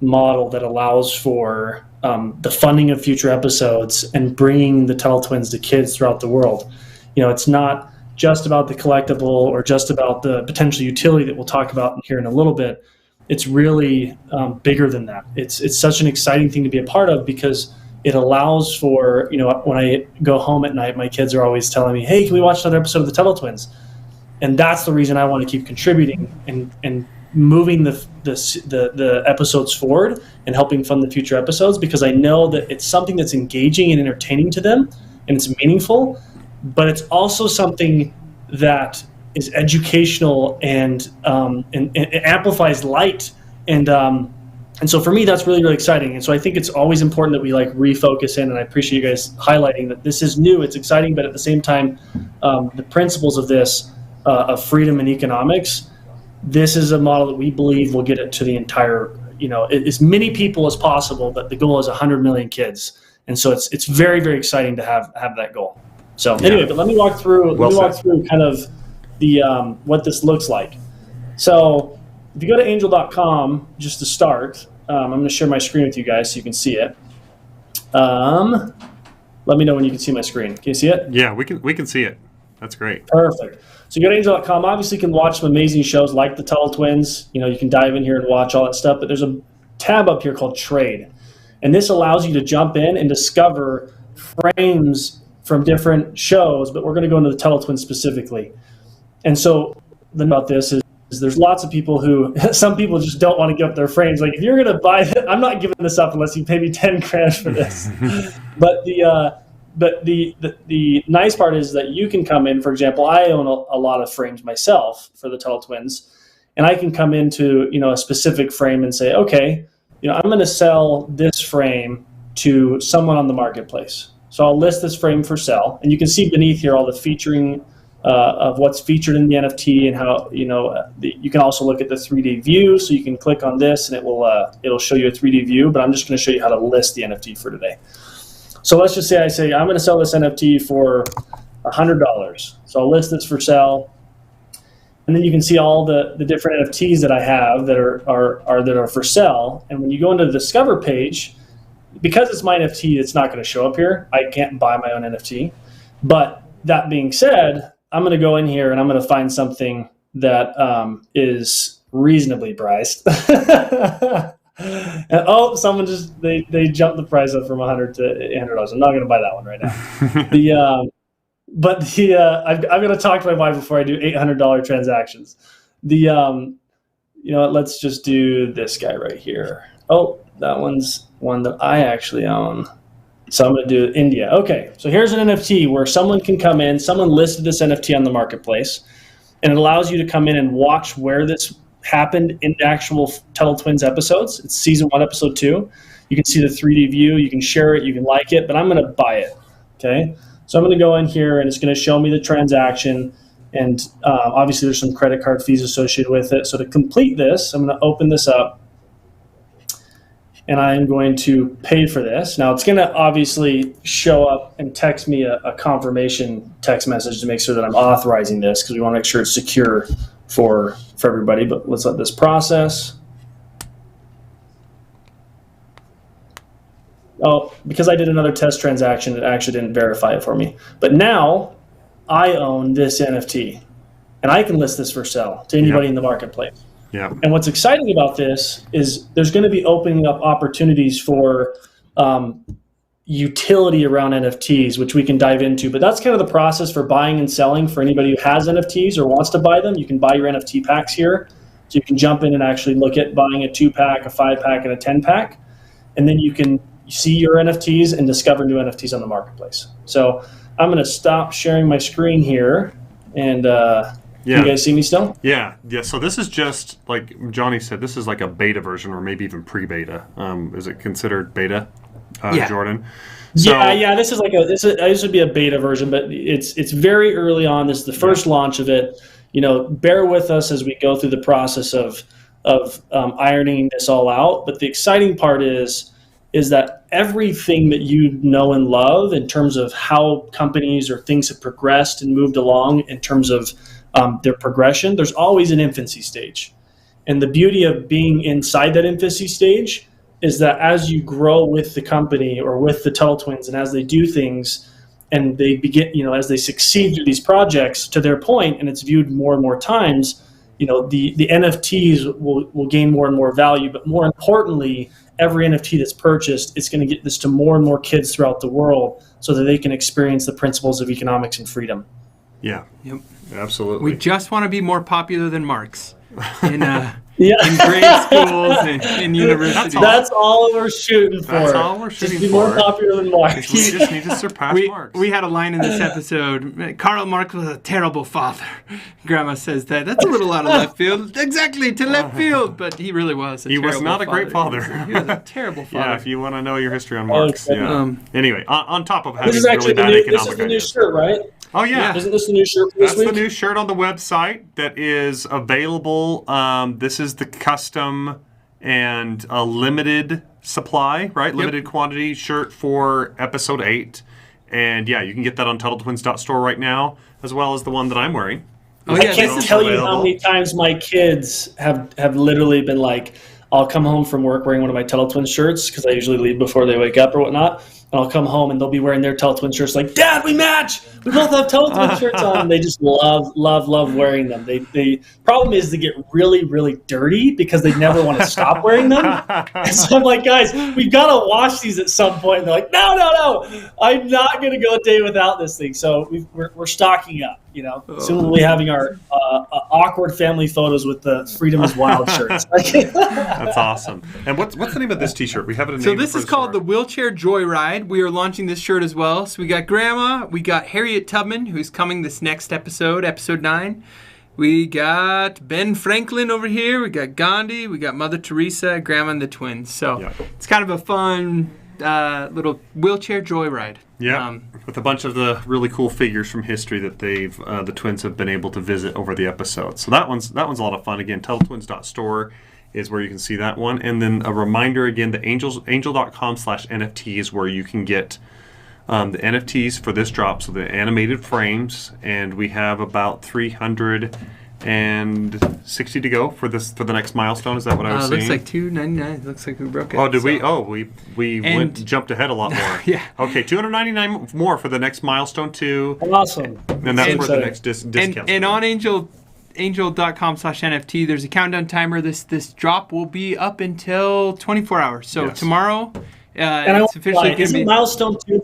model that allows for the funding of future episodes and bringing the Tuttle Twins to kids throughout the world. It's not just about the collectible or just about the potential utility that we'll talk about here in a little bit. It's really bigger than that. It's such an exciting thing to be a part of, because it allows for, when I go home at night, my kids are always telling me, hey, can we watch another episode of the Tuttle Twins? And that's the reason I want to keep contributing and moving the episodes forward and helping fund the future episodes, because I know that it's something that's engaging and entertaining to them and it's meaningful, but it's also something that is educational and it amplifies light. And so for me, that's really, really exciting. And so I think it's always important that we like refocus in, and I appreciate you guys highlighting that this is new, it's exciting, but at the same time, the principles of this, of freedom and economics, this is a model that we believe will get it to the entire, as many people as possible, but the goal is 100 million kids. And so it's very, very exciting to have that goal. So anyway, but let me walk through kind of the what this looks like. So if you go to angel.com, just to start, I'm going to share my screen with you guys so you can see it. Let me know when you can see my screen. Can you see it? Yeah, we can see it. That's great. Perfect. So you go to angel.com. Obviously, you can watch some amazing shows like the Tuttle Twins. You can dive in here and watch all that stuff. But there's a tab up here called Trade. And this allows you to jump in and discover frames from different shows. But we're going to go into the Tuttle Twins specifically. And so the thing about this is there's lots of people who, some people just don't want to give up their frames. Like, if you're going to buy it, I'm not giving this up unless you pay me 10 grand for this. But the nice part is that you can come in, for example, I own a lot of frames myself for the Tuttle Twins, and I can come into, a specific frame and say, okay, I'm going to sell this frame to someone on the marketplace. So I'll list this frame for sale, and you can see beneath here all the featuring of what's featured in the NFT and how, you can also look at the 3D view. So you can click on this and it'll show you a 3D view, but I'm just going to show you how to list the NFT for today. So let's just say I'm going to sell this NFT for $100. So I'll list this for sale. And then you can see all the different NFTs that I have that are for sale. And when you go into the Discover page, because it's my NFT, it's not going to show up here. I can't buy my own NFT. But that being said, I'm going to go in here and I'm going to find something that is reasonably priced. And, someone they jumped the price up from $100 to $800. I'm not going to buy that one right now. I've got to talk to my wife before I do $800 transactions. Let's just do this guy right here. Oh, that one's one that I actually own. So I'm going to do India. Okay, so here's an NFT where someone can come in, someone listed this NFT on the marketplace, and it allows you to come in and watch where this happened in the actual Tuttle Twins episodes. It's season 1, episode 2. You can see the 3D view, you can share it, you can like it, but I'm going to buy it, okay? So I'm going to go in here and it's going to show me the transaction, and obviously there's some credit card fees associated with it. So to complete this, I'm going to open this up, and I'm going to pay for this. Now it's going to obviously show up and text me a confirmation text message to make sure that I'm authorizing this, because we want to make sure it's secure for everybody. But let's let this process. Oh, because I did another test transaction, it actually didn't verify it for me. But now I own this NFT, and I can list this for sale to anybody in the marketplace. Yeah. And what's exciting about this is there's going to be opening up opportunities for utility around NFTs, which we can dive into. But that's kind of the process for buying and selling for anybody who has NFTs or wants to buy them. You can buy your NFT packs here. So you can jump in and actually look at buying a 2-pack, a 5-pack, and a 10-pack. And then you can see your NFTs and discover new NFTs on the marketplace. So I'm going to stop sharing my screen here. And can you guys see me still? Yeah. So this is just, like Johnny said, this is like a beta version or maybe even pre-beta. Is it considered beta, Jordan? So, this is like this would be a beta version, but it's very early on. This is the first launch of it. Bear with us as we go through the process of ironing this all out. But the exciting part is that everything that you know and love in terms of how companies or things have progressed and moved along in terms of their progression, there's always an infancy stage. And the beauty of being inside that infancy stage is that as you grow with the company or with the Tuttle Twins, and as they do things and they begin, as they succeed through these projects to their point, and it's viewed more and more times, the NFTs will gain more and more value. But more importantly, every NFT that's purchased, it's going to get this to more and more kids throughout the world so that they can experience the principles of economics and freedom. Yeah. Yep. Absolutely. We just want to be more popular than Marx. And in grade schools and universities. That's all we're shooting for. That's all we're shooting Just be for. more popular than Mark. We just need to surpass Marx. We had a line in this episode. Karl Marx was a terrible father. Grandma says that. That's a little out of left field. Exactly, to left field. But he really was a terrible father. He was not a great father. He was a terrible father. Yeah, if you want to know your history on Marx. Okay. Yeah. Anyway, on top of having This is actually really bad this is economic the new ideas. shirt, right? Oh, yeah. Isn't this the new shirt for this That's week? the new shirt on the website that is available. This is the custom and a limited supply, right? Limited quantity shirt for episode 8. And yeah, you can get that on TuttleTwins.store right now, as well as the one that I'm wearing. Oh, I yeah, can't tell you how many times my kids have literally been like, I'll come home from work wearing one of my Tuttle Twins shirts because I usually leave before they wake up or whatnot. And I'll come home and they'll be wearing their Tuttle Twins shirts like, Dad, we match! We both have Tuttle Twins shirts on. And they just love wearing them. They problem is they get really, really dirty because they never want to stop wearing them. And so I'm like, guys, we've got to wash these at some point. And they're like, no, I'm not going to go a day without this thing. So we're stocking up. You know, soon we'll be having our awkward family photos with the Freedom is Wild shirts. That's awesome. And what's the name of this T-shirt? We have it in. So this is called the Wheelchair Joyride. We are launching this shirt as well. So we got Grandma, we got Harriet Tubman, who's coming this next episode, episode 9. We got Ben Franklin over here. We got Gandhi. We got Mother Teresa, Grandma, and the twins. So it's kind of a fun little wheelchair joyride. Yeah, with a bunch of the really cool figures from history that the twins have been able to visit over the episode. So that one's a lot of fun. Again, TuttleTwins.store is where you can see that one. And then a reminder again, the angel.com/NFT is where you can get the NFTs for this drop, so the animated frames, and we have about 360 to go for the next milestone. Is that what I was saying? Looks like 299. Looks like we broke it. Oh, did we? Oh, we jumped ahead a lot more. Yeah. Okay, 299 more for the next milestone 2. Awesome. And that's where the next discount. And on angel.com/NFT, there's a countdown timer. This drop will be up until 24 hours. So tomorrow, it's officially. Isn't milestone 2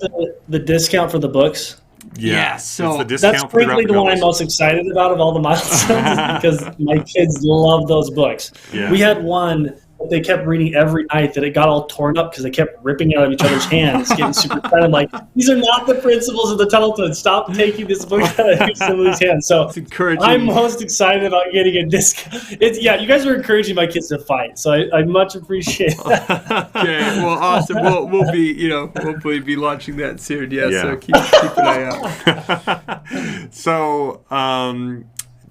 the discount for the books? Yeah, so it's the discount that's for frankly the one graphic I'm most excited about of all the milestones because my kids love those books. Yeah. We had one that they kept reading every night that it got all torn up because they kept ripping it out of each other's hands, getting super excited. I'm like, these are not the principles of the Tuttle Twins. Stop taking this book out of somebody's hands. So it's encouraging. I'm most excited about getting a discount. You guys are encouraging my kids to fight, so I much appreciate that. Okay, well, awesome. We'll be, hopefully be launching that soon. Yeah. So keep an eye out. So,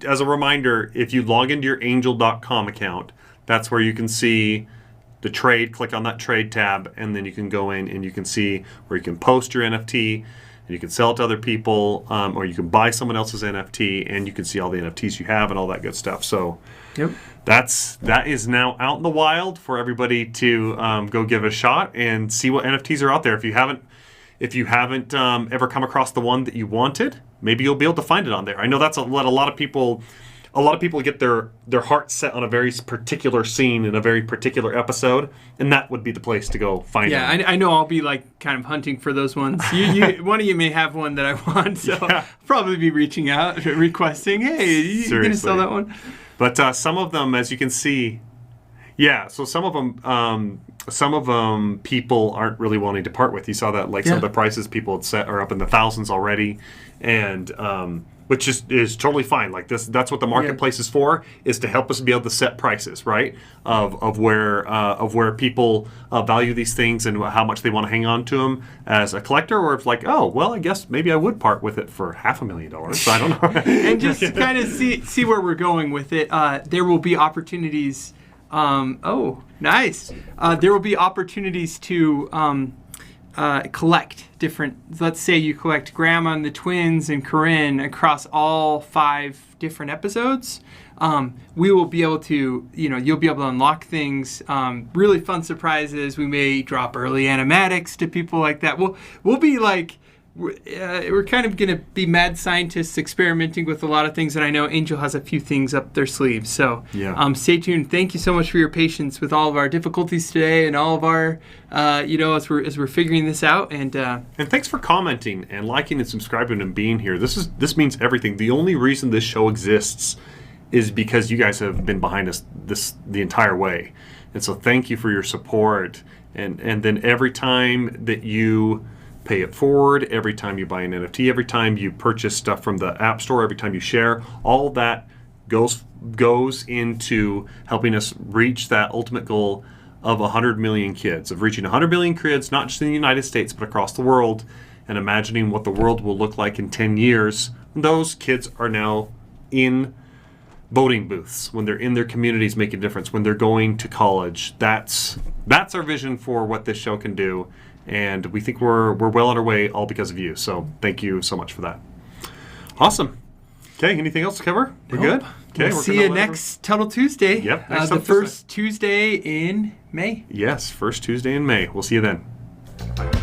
as a reminder, if you log into your angel.com account, that's where you can see the trade. Click on that trade tab, and then you can go in and you can see where you can post your NFT, and you can sell it to other people, or you can buy someone else's NFT, and you can see all the NFTs you have and all that good stuff. So, that is now out in the wild for everybody to go give it a shot and see what NFTs are out there. If you haven't ever come across the one that you wanted, maybe you'll be able to find it on there. I know that's what a lot of people get their heart set on a very particular scene in a very particular episode, and that would be the place to go find it. Yeah, I know I'll be kind of hunting for those ones. One of you may have one that I want, so I'll probably be reaching out, requesting, hey, you going to sell that one? But some of them, as you can see, so some of them people aren't really wanting to part with. You saw that some of the prices people had set are up in the thousands already, and which is totally fine. That's what the marketplace is for, is to help us be able to set prices, right? Of where people value these things and how much they want to hang on to them as a collector, or if I guess maybe I would part with it for $500,000. So I don't know. And just to kind of see where we're going with it, there will be opportunities. Nice. There will be opportunities to collect different. Let's say you collect Grandma and the Twins and Corinne across all 5 different episodes. We will be able to, you'll be able to unlock things, really fun surprises. We may drop early animatics to people like that. We'll be we're kind of going to be mad scientists experimenting with a lot of things, and I know Angel has a few things up their sleeves. So stay tuned. Thank you so much for your patience with all of our difficulties today and all of our, as we're figuring this out. And thanks for commenting and liking and subscribing and being here. This means everything. The only reason this show exists is because you guys have been behind us the entire way. And so thank you for your support. And then every time that you pay it forward, every time you buy an NFT, every time you purchase stuff from the App Store, every time you share, all that goes into helping us reach that ultimate goal of 100 million kids, of reaching 100 million kids, not just in the United States, but across the world, and imagining what the world will look like in 10 years. Those kids are now in voting booths, when they're in their communities making a difference, when they're going to college. That's our vision for what this show can do, and we think we're well on our way, all because of you. So thank you so much for that. Awesome. Okay, anything else to cover? We're good? Okay, we'll see you next Tuttle Tuesday. Yep, the first Tuesday in May. Yes, first Tuesday in May. We'll see you then. Bye.